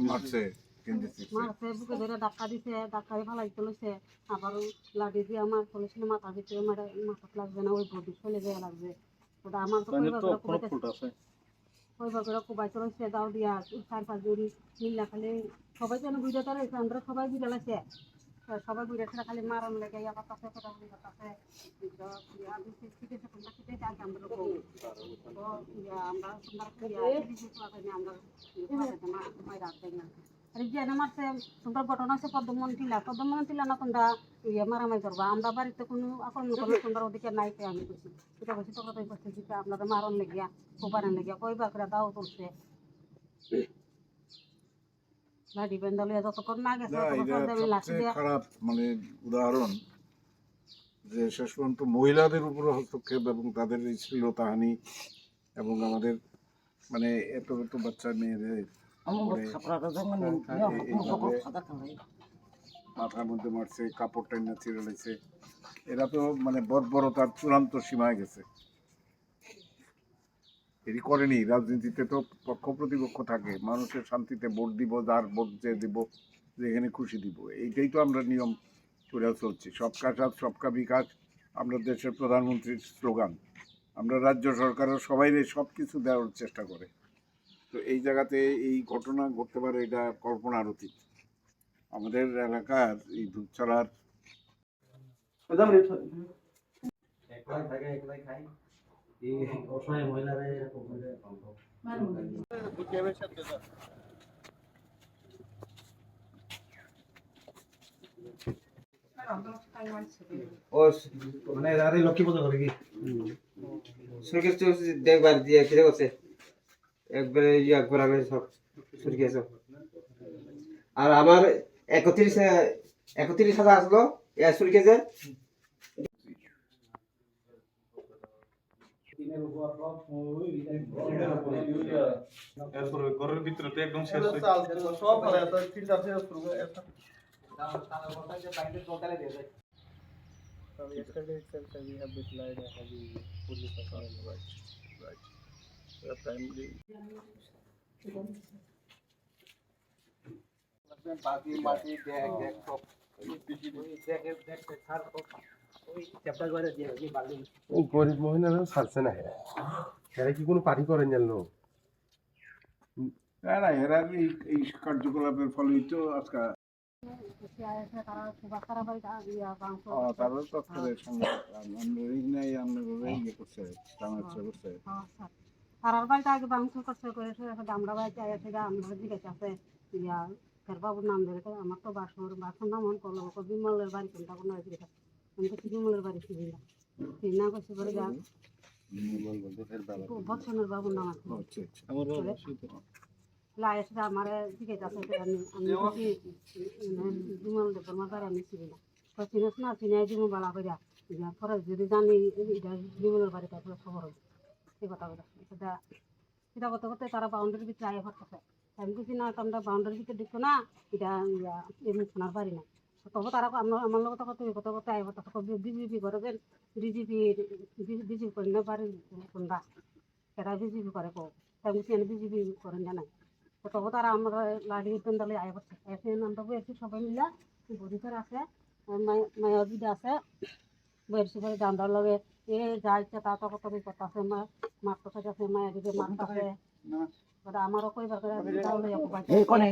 মারছে বুকে ধরে ধাক্কা দিছে, ধাক্কা দিয়ে ফালাই চলেছে। আবার লাঠি দিয়ে আমার চলেছিল মাথার ভিতরে, মাথা লাগবে না, ওই বডি চলে যায় লাগবে। ওটা আমার তো ওই বাগেরা কুবাই চলেছে, দাও দিয়া 4-5 জুড়ি মিল্লা খালি সবাই যেন বুঝে তো রয়েছে, আমরা সবাই বুঝে লাগছে, সবাই বুঝে খেলা খালি মারণ লেগে আবার কাছে কোথাও কাছে ঘটনা হচ্ছে পদ্মমন টিলা না তোমরা মারামারি করবা, আমরা বাড়িতে কোনো আক্রমণ করলে তোমরা ওদিকে নাই আমি করছি এটা বলছি, তোমরা তো করছি আপনাদের মারণ লেগিয়া কোপারেন লেগিয়া কই বাকরা দাও তুলছে লাঠি বেন্দালিয়া যতক্ষণ না গেছে খারাপ মানে উদাহরণ যে শেষ পর্যন্ত মহিলাদের উপরে হস্তক্ষেপ এবং তাদের শ্লীলতাহানি এবং আমাদের মানে এত এত বাচ্চা মেয়েদের মাথার মধ্যে মারছে, কাপড় টাইনা ছিঁড়ে লাইছে। এরা তো মানে বর্বরতার চূড়ান্ত সীমায় গেছে। এটি করেনি। রাজনীতিতে তো পক্ষ প্রতিপক্ষ থাকে, মানুষের শান্তিতে ভোট দিব, যার ভোট যে দিব, যেখানে খুশি দিব, এইটাই তো আমরা নিয়ম করে চলছি। সবকা সাথ সবকা বিকাশ আমরা দেশের প্রধানমন্ত্রীর স্লোগান। আমরা রাজ্য সরকারের সবাই সব কিছু দেওয়ার চেষ্টা করে, তো এই জায়গাতে এই ঘটনা ঘটতে পারে এটা কল্পনার অতীত। আমাদের এলাকার এই দুধছড়ার অসহায় মহিলারা এরকম মানে লক্ষ্মী পূজা করে কি দেখবার দিয়ে কিরে করছে একবার আমি সব সুরগিয়েছ। আর আমার 31,000 আসলো সুরগিয়েছে। ঘরের ভিতরে তো একদম শেষ সব ভালো আছে, 3টা শেষ করব। Yesterday itself we have deployed a heavy police personnel, right. We are primarily গরিব মহিলারা ছাড়ছে না, এরা কি কোনো পার্টি করেন জানলো না, এরা এই কার্যকলাপের ফলেই তো আজকে তারার বাড়িতে আগে বাংশ করছে আমরা বাড়িতে আমরা জিজ্ঞাসা আছে বাবুর নাম ধরে আমার তো বাসর নাম মন করলো বিমলের বাড়ি কোনটা কোনো জিজ্ঞাসা আমি তো বিমলের বাড়ি ছিল না করছে করে যান বৎসনের বাবুর নাম আছে লাইসটা আমার জিজ্ঞাসা আছে আমি বিমল দেবের মাথার আমি ছিল না তো চিনিস না চিনাই দিব বালা করিয়া পরে যদি জানি এটা বিমলের বাড়ি তারপরে খবর হয়েছে এই কথা বলে এটা করতে করতে তারা বাউন্ডারির ভিতরে আগে করতেছে আমি কিছু না তোমরা বাউন্ডারির ভিতরে ঢুকতো না এটা এমনি শোনার পারি না তবু তারা আমার লোক কথা করতে আগে করতে বিজেপি করে যে বিজেপি করি না বাড়ির কোনটা এরা বিজেপি করে কো তাই বিজেপি করেন জানাই তবু তারা আমরা লাড়ি পেন্ডালে আয় করছে এসে আমরা বসে সবাই মিলে বরিশার আছে মায়ের দিদি আছে বসে করে দান্দার লগে এ যা ইচ্ছা তা তো কত কথা আছে মারতে আছে মায়ের দিদি মারতে আছে আমারও কইবার করে